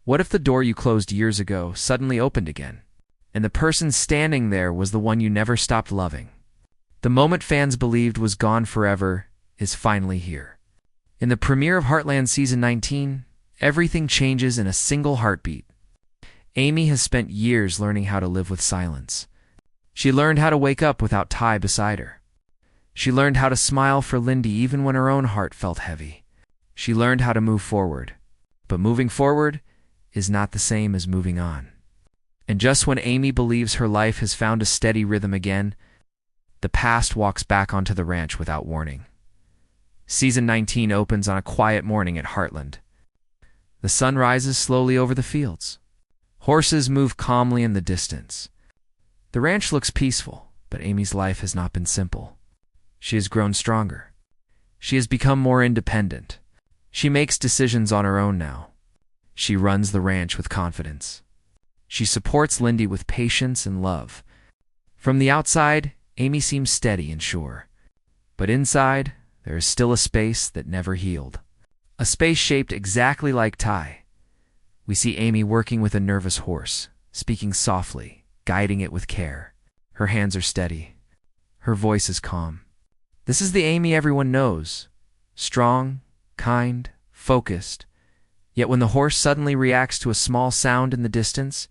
What if the door you closed years ago suddenly opened again, and the person standing there was the one you never stopped loving? The moment fans believed was gone forever is finally here. In the premiere of Heartland Season 19, everything changes in a single heartbeat. Amy has spent years learning how to live with silence. She learned how to wake up without Ty beside her. She learned how to smile for Lindy even when her own heart felt heavy. She learned how to move forward. But moving forward is not the same as moving on. And just when Amy believes her life has found a steady rhythm again, the past walks back onto the ranch without warning. Season 19 opens on a quiet morning at Heartland. The sun rises slowly over the fields. Horses move calmly in the distance. The ranch looks peaceful, but Amy's life has not been simple. She has grown stronger. She has become more independent. She makes decisions on her own now. She runs the ranch with confidence. She supports Lindy with patience and love. From the outside, Amy seems steady and sure. But inside, there is still a space that never healed. A space shaped exactly like Ty. We see Amy working with a nervous horse, speaking softly, guiding it with care. Her hands are steady. Her voice is calm. This is the Amy everyone knows. Strong, kind, focused. Yet when the horse suddenly reacts to a small sound in the distance,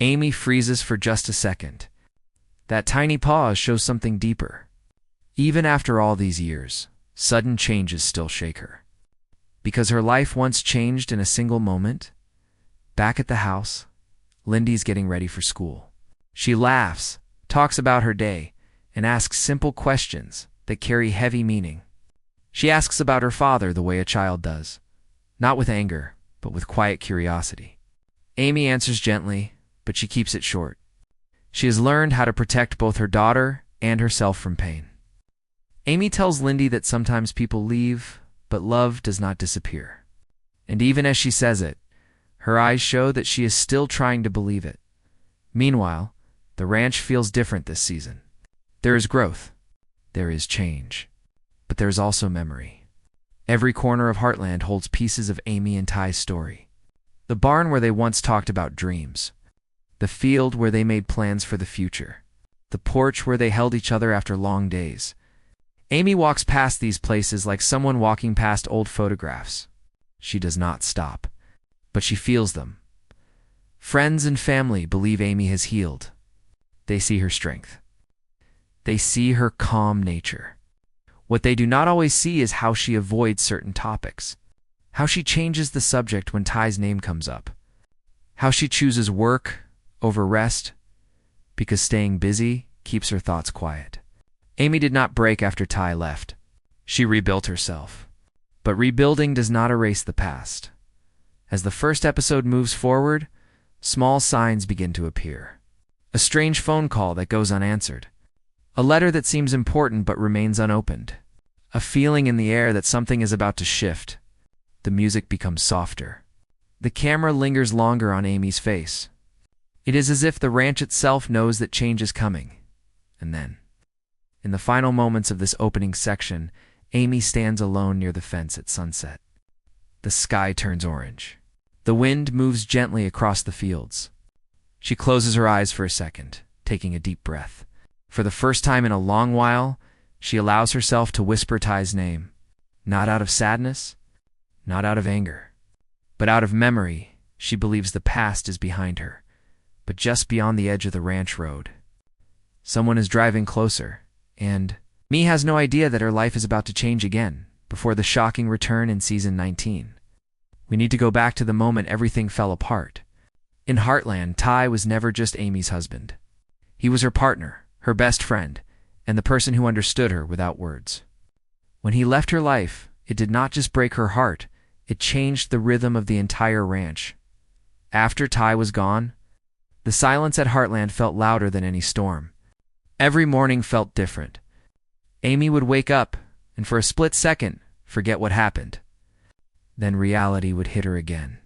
Amy freezes for just a second. That tiny pause shows something deeper. Even after all these years, sudden changes still shake her. Because her life once changed in a single moment. Back at the house, Lindy's getting ready for school. She laughs, talks about her day, and asks simple questions that carry heavy meaning. She asks about her father the way a child does, not with anger, but with quiet curiosity. Amy answers gently, but she keeps it short. She has learned how to protect both her daughter and herself from pain. Amy tells Lindy that sometimes people leave, but love does not disappear. And even as she says it, her eyes show that she is still trying to believe it. Meanwhile, the ranch feels different this season. There is growth. There is change. But there is also memory. Every corner of Heartland holds pieces of Amy and Ty's story. The barn where they once talked about dreams. The field where they made plans for the future. The porch where they held each other after long days. Amy walks past these places like someone walking past old photographs. She does not stop, but she feels them. Friends and family believe Amy has healed. They see her strength. They see her calm nature. What they do not always see is how she avoids certain topics, how she changes the subject when Ty's name comes up, how she chooses work over rest because staying busy keeps her thoughts quiet. Amy did not break after Ty left. She rebuilt herself. But rebuilding does not erase the past. As the first episode moves forward, small signs begin to appear. A strange phone call that goes unanswered. A letter that seems important but remains unopened. A feeling in the air that something is about to shift. The music becomes softer. The camera lingers longer on Amy's face. It is as if the ranch itself knows that change is coming. And then, in the final moments of this opening section, Amy stands alone near the fence at sunset. The sky turns orange. The wind moves gently across the fields. She closes her eyes for a second, taking a deep breath. For the first time in a long while, she allows herself to whisper Ty's name, not out of sadness, not out of anger, but out of memory. She believes the past is behind her, but just beyond the edge of the ranch road. Someone is driving closer, and Amy has no idea that her life is about to change again before the shocking return in Season 19. We need to go back to the moment everything fell apart. In Heartland, Ty was never just Amy's husband. He was her partner, her best friend, and the person who understood her without words. When he left her life, it did not just break her heart, it changed the rhythm of the entire ranch. After Ty was gone, the silence at Heartland felt louder than any storm. Every morning felt different. Amy would wake up and for a split second forget what happened. Then reality would hit her again.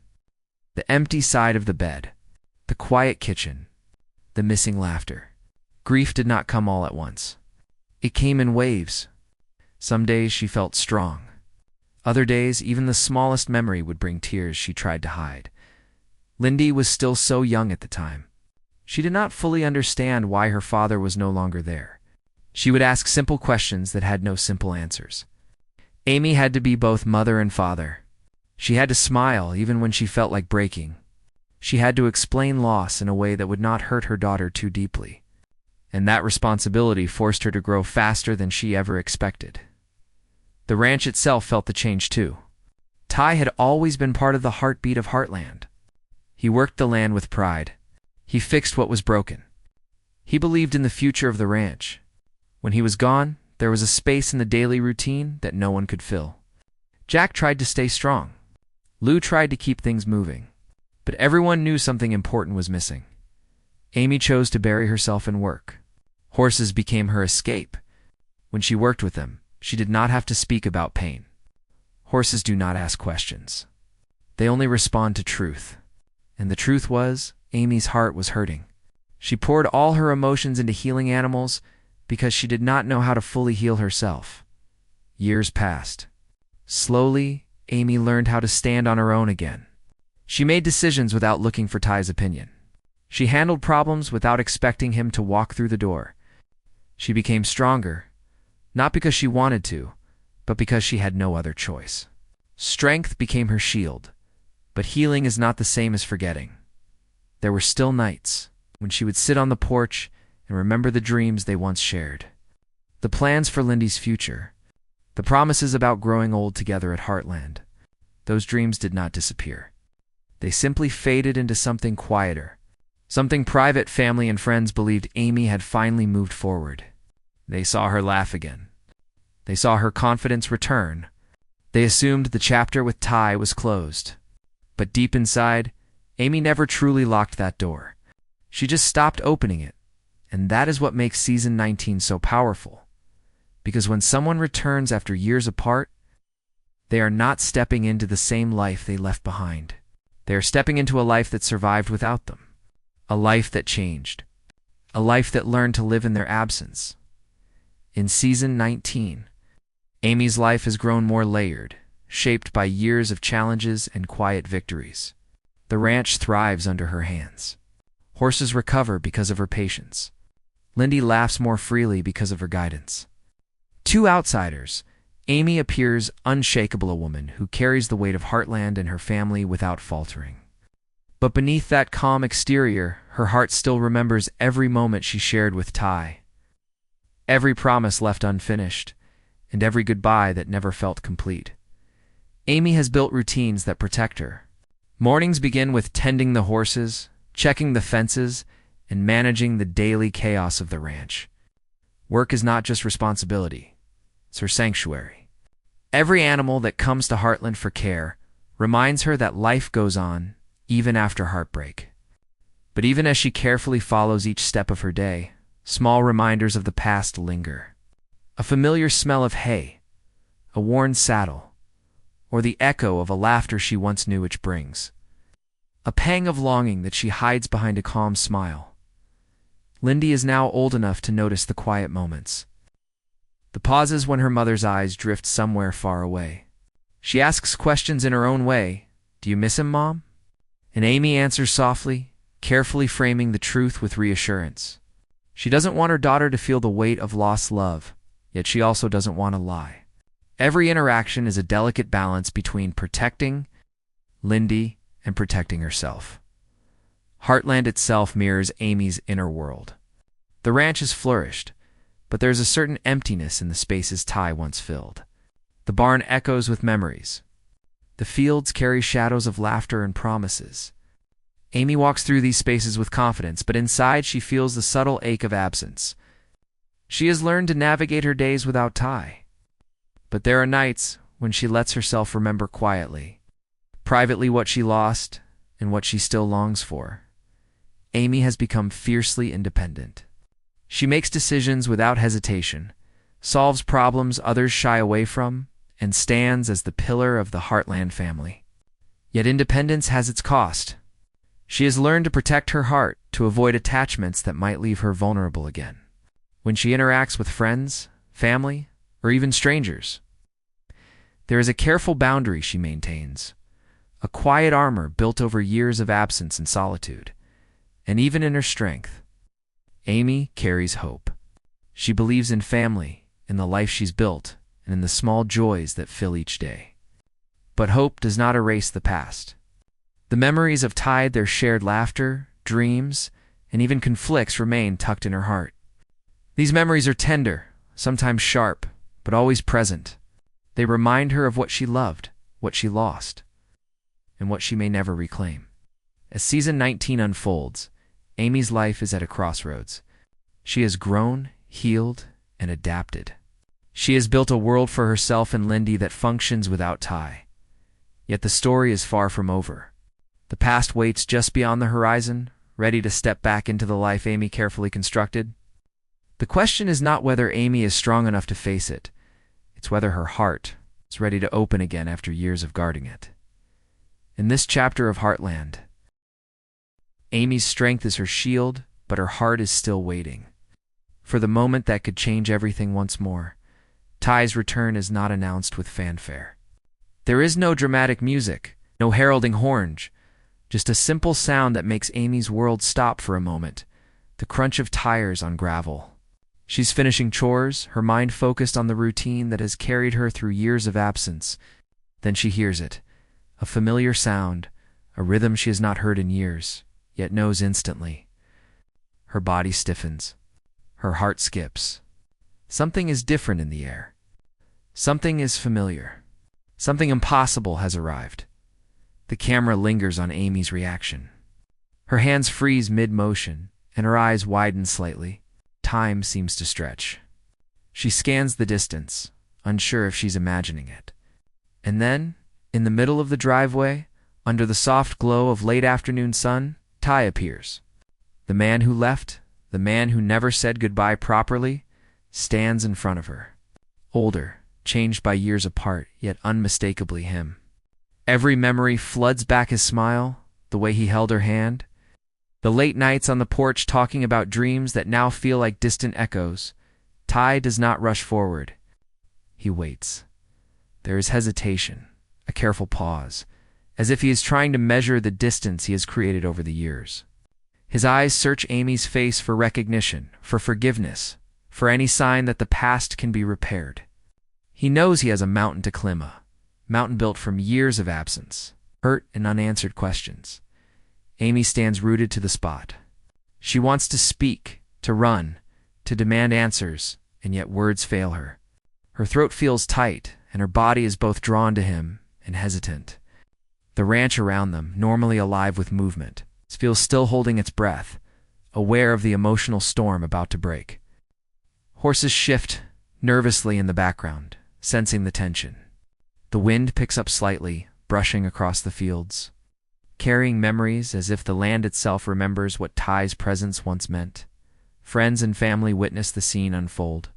The empty side of the bed, the quiet kitchen, the missing laughter. Grief did not come all at once. It came in waves. Some days she felt strong. Other days, even the smallest memory would bring tears she tried to hide. Lindy was still so young at the time. She did not fully understand why her father was no longer there. She would ask simple questions that had no simple answers. Amy had to be both mother and father. She had to smile even when she felt like breaking. She had to explain loss in a way that would not hurt her daughter too deeply. And that responsibility forced her to grow faster than she ever expected. The ranch itself felt the change too. Ty had always been part of the heartbeat of Heartland. He worked the land with pride. He fixed what was broken. He believed in the future of the ranch. When he was gone, there was a space in the daily routine that no one could fill. Jack tried to stay strong. Lou tried to keep things moving. But everyone knew something important was missing. Amy chose to bury herself in work. Horses became her escape. When she worked with them, she did not have to speak about pain. Horses do not ask questions. They only respond to truth. And the truth was, Amy's heart was hurting. She poured all her emotions into healing animals because she did not know how to fully heal herself. Years passed. Slowly, Amy learned how to stand on her own again. She made decisions without looking for Ty's opinion. She handled problems without expecting him to walk through the door. She became stronger, not because she wanted to, but because she had no other choice. Strength became her shield, but healing is not the same as forgetting. There were still nights when she would sit on the porch and remember the dreams they once shared. The plans for Lindy's future, the promises about growing old together at Heartland. Those dreams did not disappear. They simply faded into something quieter, something private. Family and friends believed Amy had finally moved forward. They saw her laugh again. They saw her confidence return. They assumed the chapter with Ty was closed. But deep inside, Amy never truly locked that door. She just stopped opening it. And that is what makes Season 19 so powerful. Because when someone returns after years apart, they are not stepping into the same life they left behind. They are stepping into a life that survived without them. A life that changed. A life that learned to live in their absence. In Season 19, Amy's life has grown more layered, shaped by years of challenges and quiet victories. The ranch thrives under her hands. Horses recover because of her patience. Lindy laughs more freely because of her guidance. To outsiders, Amy appears unshakable, a woman who carries the weight of Heartland and her family without faltering. But beneath that calm exterior, her heart still remembers every moment she shared with Ty. Every promise left unfinished, and every goodbye that never felt complete. Amy has built routines that protect her. Mornings begin with tending the horses, checking the fences, and managing the daily chaos of the ranch. Work is not just responsibility, it's her sanctuary. Every animal that comes to Heartland for care reminds her that life goes on, even after heartbreak. But even as she carefully follows each step of her day, small reminders of the past linger. A familiar smell of hay, a worn saddle, or the echo of a laughter she once knew which brings. A pang of longing that she hides behind a calm smile. Lindy is now old enough to notice the quiet moments. The pauses when her mother's eyes drift somewhere far away. She asks questions in her own way. "Do you miss him, Mom?" And Amy answers softly, carefully framing the truth with reassurance. She doesn't want her daughter to feel the weight of lost love, yet she also doesn't want to lie. Every interaction is a delicate balance between protecting Lindy and protecting herself. Heartland itself mirrors Amy's inner world. The ranch has flourished, but there's a certain emptiness in the spaces Ty once filled. The barn echoes with memories. The fields carry shadows of laughter and promises. Amy walks through these spaces with confidence, but inside she feels the subtle ache of absence. She has learned to navigate her days without Ty. But there are nights when she lets herself remember quietly, privately, what she lost and what she still longs for. Amy has become fiercely independent. She makes decisions without hesitation, solves problems others shy away from, and stands as the pillar of the Heartland family. Yet independence has its cost. She has learned to protect her heart, to avoid attachments that might leave her vulnerable again. When she interacts with friends, family, or even strangers, there is a careful boundary she maintains, a quiet armor built over years of absence and solitude. And even in her strength, Amy carries hope. She believes in family, in the life she's built, and in the small joys that fill each day. But hope does not erase the past. The memories of Ty, their shared laughter, dreams, and even conflicts remain tucked in her heart. These memories are tender, sometimes sharp, but always present. They remind her of what she loved, what she lost, and what she may never reclaim. As season 19 unfolds, Amy's life is at a crossroads. She has grown, healed, and adapted. She has built a world for herself and Lindy that functions without Ty. Yet the story is far from over. The past waits just beyond the horizon, ready to step back into the life Amy carefully constructed. The question is not whether Amy is strong enough to face it. It's whether her heart is ready to open again after years of guarding it. In this chapter of Heartland, Amy's strength is her shield, but her heart is still waiting. For the moment that could change everything once more, Ty's return is not announced with fanfare. There is no dramatic music, no heralding horns, just a simple sound that makes Amy's world stop for a moment, the crunch of tires on gravel. She's finishing chores, her mind focused on the routine that has carried her through years of absence. Then she hears it, a familiar sound, a rhythm she has not heard in years, yet knows instantly. Her body stiffens. Her heart skips. Something is different in the air. Something is familiar. Something impossible has arrived. The camera lingers on Amy's reaction. Her hands freeze mid-motion, and her eyes widen slightly. Time seems to stretch. She scans the distance, unsure if she's imagining it. And then, in the middle of the driveway, under the soft glow of late afternoon sun, Ty appears. The man who left, the man who never said goodbye properly, stands in front of her. Older, changed by years apart, yet unmistakably him. Every memory floods back his smile, the way he held her hand. The late nights on the porch talking about dreams that now feel like distant echoes. Ty does not rush forward. He waits. There is hesitation, a careful pause, as if he is trying to measure the distance he has created over the years. His eyes search Amy's face for recognition, for forgiveness, for any sign that the past can be repaired. He knows he has a mountain to climb, a mountain built from years of absence, hurt and unanswered questions. Amy stands rooted to the spot. She wants to speak, to run, to demand answers, and yet words fail her. Her throat feels tight, and her body is both drawn to him and hesitant. The ranch around them, normally alive with movement, feels still holding its breath, aware of the emotional storm about to break. Horses shift nervously in the background, sensing the tension. The wind picks up slightly, brushing across the fields, carrying memories as if the land itself remembers what Ty's presence once meant. Friends and family witness the scene unfold.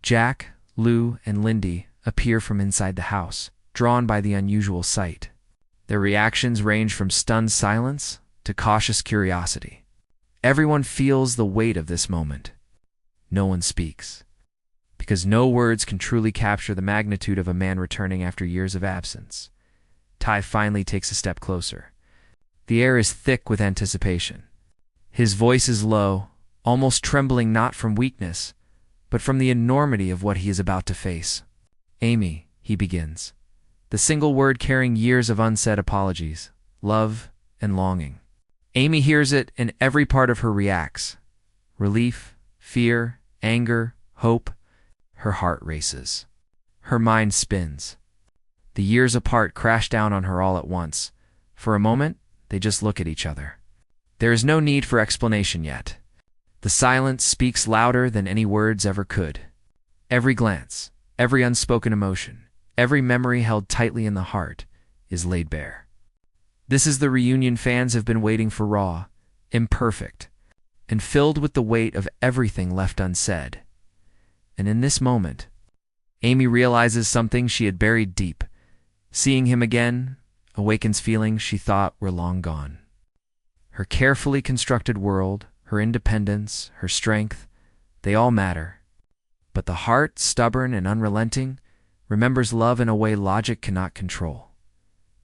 Jack, Lou, and Lindy appear from inside the house, drawn by the unusual sight. Their reactions range from stunned silence to cautious curiosity. Everyone feels the weight of this moment. No one speaks, because no words can truly capture the magnitude of a man returning after years of absence. Ty finally takes a step closer. The air is thick with anticipation. His voice is low, almost trembling not from weakness, but from the enormity of what he is about to face. "Amy," he begins, the single word carrying years of unsaid apologies, love, and longing. Amy hears it, and every part of her reacts. Relief, fear, anger, hope. Her heart races. Her mind spins. The years apart crash down on her all at once. For a moment, they just look at each other. There is no need for explanation yet. The silence speaks louder than any words ever could. Every glance, every unspoken emotion, every memory held tightly in the heart is laid bare. This is the reunion fans have been waiting for, raw, imperfect, and filled with the weight of everything left unsaid. And in this moment, Amy realizes something she had buried deep. Seeing him again awakens feelings she thought were long gone. Her carefully constructed world, her independence, her strength, they all matter. But the heart, stubborn and unrelenting, remembers love in a way logic cannot control.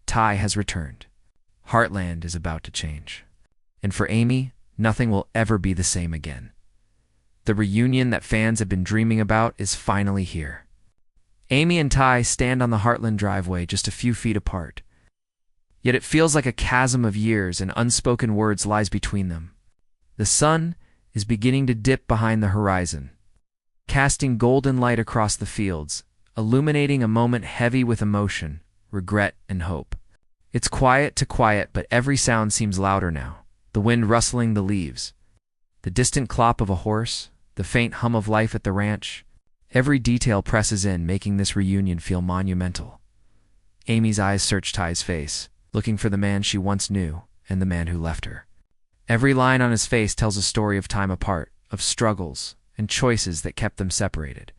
Ty has returned. Heartland is about to change. And for Amy, nothing will ever be the same again. The reunion that fans have been dreaming about is finally here. Amy and Ty stand on the Heartland driveway just a few feet apart. Yet it feels like a chasm of years and unspoken words lies between them. The sun is beginning to dip behind the horizon, casting golden light across the fields, illuminating a moment heavy with emotion, regret, and hope. It's quiet to quiet, but every sound seems louder now. The wind rustling the leaves, the distant clop of a horse, the faint hum of life at the ranch. Every detail presses in, making this reunion feel monumental. Amy's eyes search Ty's face, looking for the man she once knew and the man who left her. Every line on his face tells a story of time apart, of struggles and choices that kept them separated.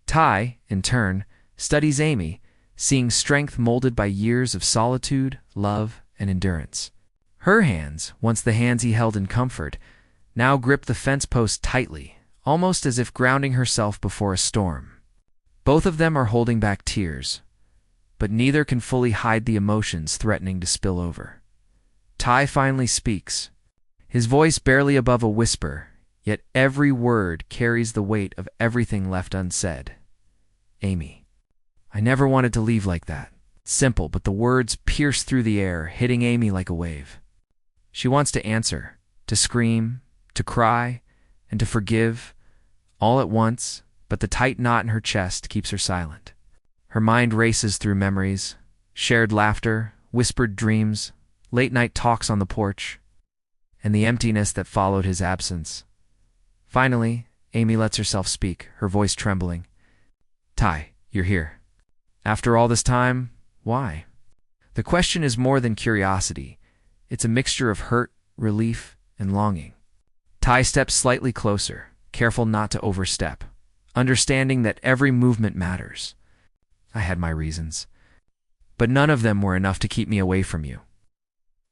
Ty, in turn, studies Amy, seeing strength molded by years of solitude, love, and endurance. Her hands, once the hands he held in comfort, now grip the fence post tightly, almost as if grounding herself before a storm. Both of them are holding back tears, but neither can fully hide the emotions threatening to spill over. Ty finally speaks, his voice barely above a whisper, yet every word carries the weight of everything left unsaid. Amy, I never wanted to leave like that. Simple, but the words pierce through the air, hitting Amy like a wave. She wants to answer, to scream, to cry, and to forgive, all at once, but the tight knot in her chest keeps her silent. Her mind races through memories, shared laughter, whispered dreams, late-night talks on the porch, and the emptiness that followed his absence. Finally, Amy lets herself speak, her voice trembling. Ty, you're here. After all this time, why? The question is more than curiosity. It's a mixture of hurt, relief, and longing. Ty steps slightly closer, careful not to overstep, understanding that every movement matters. I had my reasons, but none of them were enough to keep me away from you.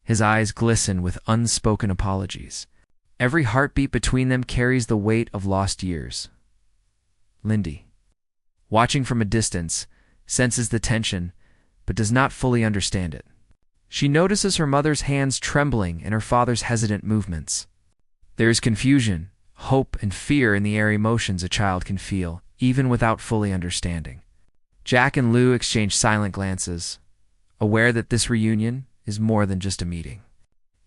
His eyes glisten with unspoken apologies. Every heartbeat between them carries the weight of lost years. Lindy, watching from a distance, senses the tension, but does not fully understand it. She notices her mother's hands trembling and her father's hesitant movements. There is confusion, hope, and fear in the air, emotions a child can feel, even without fully understanding. Jack and Lou exchange silent glances, aware that this reunion is more than just a meeting.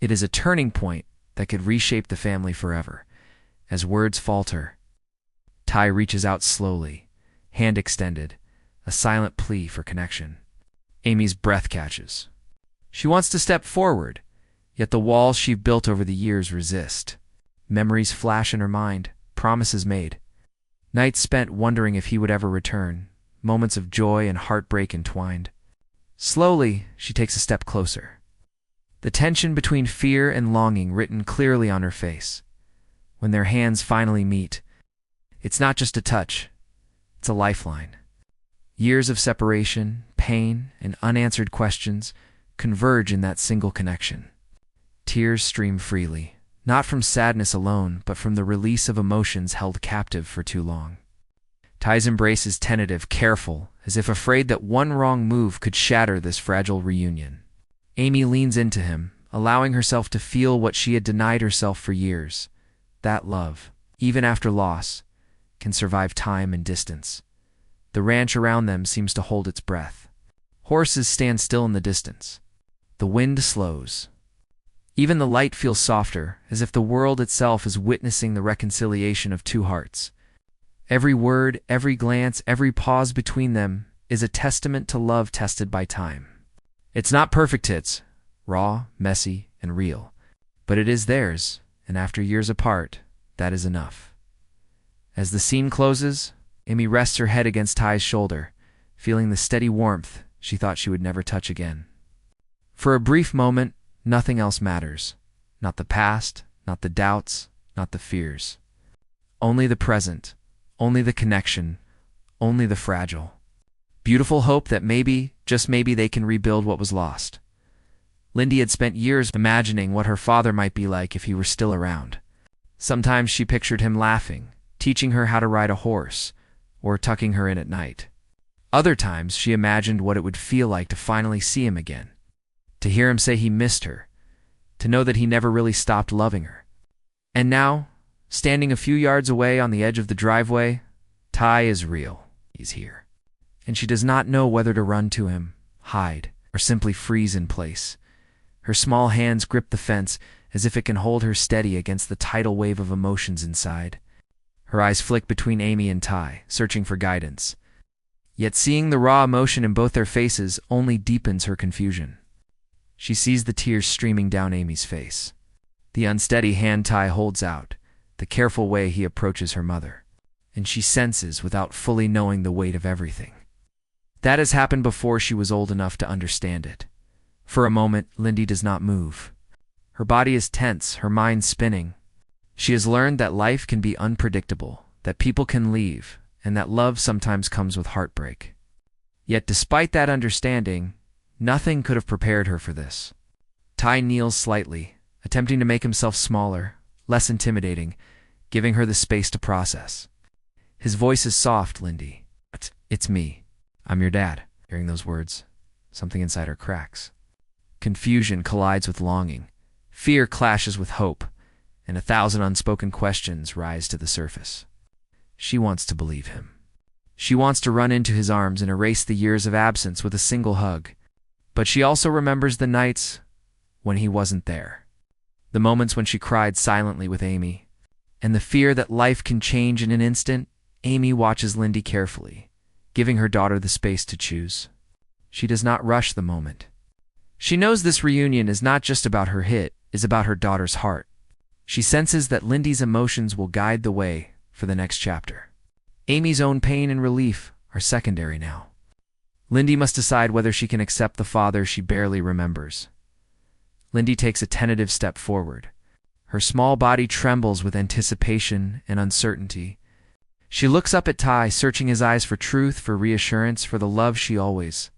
It is a turning point that could reshape the family forever. As words falter, Ty reaches out slowly, hand extended, a silent plea for connection. Amy's breath catches. She wants to step forward, yet the walls she've built over the years resist. Memories flash in her mind, promises made. Nights spent wondering if he would ever return, moments of joy and heartbreak entwined. Slowly, she takes a step closer. The tension between fear and longing written clearly on her face. When their hands finally meet, it's not just a touch, it's a lifeline. Years of separation, pain, and unanswered questions converge in that single connection. Tears stream freely, not from sadness alone, but from the release of emotions held captive for too long. Ty's embrace is tentative, careful, as if afraid that one wrong move could shatter this fragile reunion. Amy leans into him, allowing herself to feel what she had denied herself for years. That love, even after loss, can survive time and distance. The ranch around them seems to hold its breath. Horses stand still in the distance. The wind slows. Even the light feels softer, as if the world itself is witnessing the reconciliation of two hearts. Every word, every glance, every pause between them is a testament to love tested by time. It's not perfect hits, raw, messy, and real, but it is theirs, and after years apart, that is enough. As the scene closes, Amy rests her head against Ty's shoulder, feeling the steady warmth she thought she would never touch again. For a brief moment, nothing else matters. Not the past, not the doubts, not the fears. Only the present, only the connection, only the fragile. Beautiful hope that maybe, just maybe, they can rebuild what was lost. Lindy had spent years imagining what her father might be like if he were still around. Sometimes she pictured him laughing, teaching her how to ride a horse, or tucking her in at night. Other times she imagined what it would feel like to finally see him again, to hear him say he missed her, to know that he never really stopped loving her. And now, standing a few yards away on the edge of the driveway, Ty is real. He's here. And she does not know whether to run to him, hide, or simply freeze in place. Her small hands grip the fence as if it can hold her steady against the tidal wave of emotions inside. Her eyes flick between Amy and Ty, searching for guidance. Yet seeing the raw emotion in both their faces only deepens her confusion. She sees the tears streaming down Amy's face, the unsteady hand Ty holds out, the careful way he approaches her mother, and she senses without fully knowing the weight of everything. That has happened before she was old enough to understand it. For a moment, Lindy does not move. Her body is tense, her mind spinning. She has learned that life can be unpredictable, that people can leave, and that love sometimes comes with heartbreak. Yet despite that understanding, nothing could have prepared her for this. Ty kneels slightly, attempting to make himself smaller, less intimidating, giving her the space to process. His voice is soft, Lindy. It's me. I'm your dad. Hearing those words, something inside her cracks. Confusion collides with longing. Fear clashes with hope, and 1,000 unspoken questions rise to the surface. She wants to believe him. She wants to run into his arms and erase the years of absence with a single hug. But she also remembers the nights when he wasn't there. The moments when she cried silently with Amy. And the fear that life can change in an instant. Amy watches Lindy carefully, giving her daughter the space to choose. She does not rush the moment. She knows this reunion is not just about her hit, it's about her daughter's heart. She senses that Lindy's emotions will guide the way for the next chapter. Amy's own pain and relief are secondary now. Lindy must decide whether she can accept the father she barely remembers. Lindy takes a tentative step forward. Her small body trembles with anticipation and uncertainty. She looks up at Ty, searching his eyes for truth, for reassurance, for the love she always